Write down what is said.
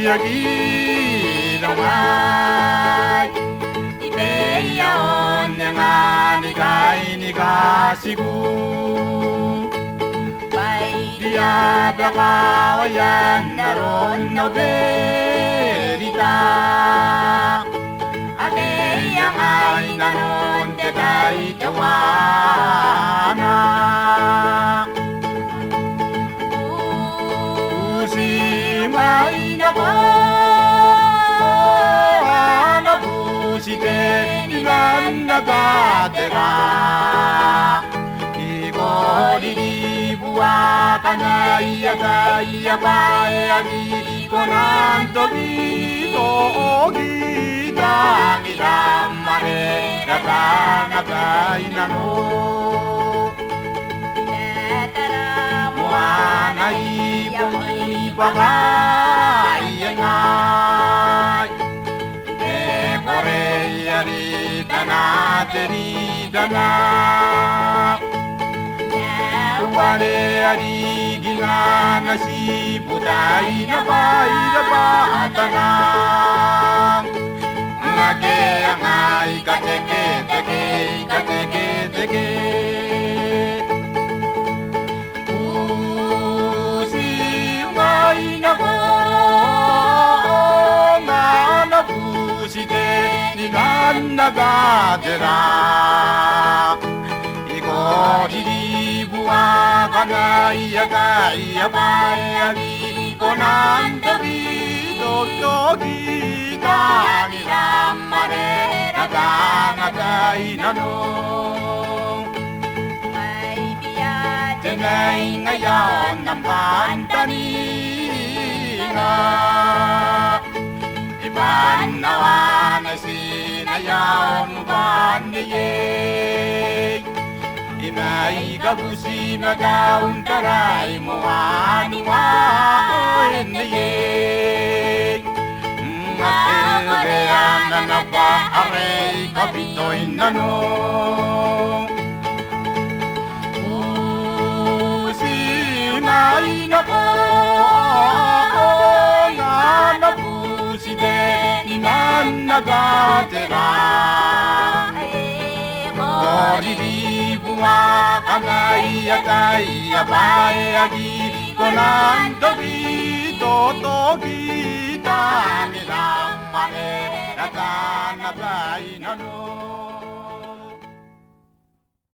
이야기 동안 이베야온 내가 니가 이니가 시구 바이리아 바바와얀 나론 노베리다 아베양 아이 나론 데다이 겨와나 우시마이 나보나 부시데 니만 나가데라 이보리리 부아가나이야 가이야 바야기 고난 도비 도기 당이란 말에 나가나가이나노 무아나이 봉이 바가이야나 에고레야리 다나데리 다나 Kuwareari gingana si budai na batana ngake angai kateke teke usi mai na ko na buside ni nagadera igoriri buaganaia gaia baeagi konantavi dotogi gani ramare naganagai nano mai biya tenai ngayon nampantani nga iban nawana sinayaon bandiye Imai gabusi magaun taray mo anuwa enye Ngaterean na napa-aray kapitoy nano Usimay na ko nga nabuside iman nagatera Goriri buakanai akai abayagi konan tobi totogi tamilang mane naganabai nano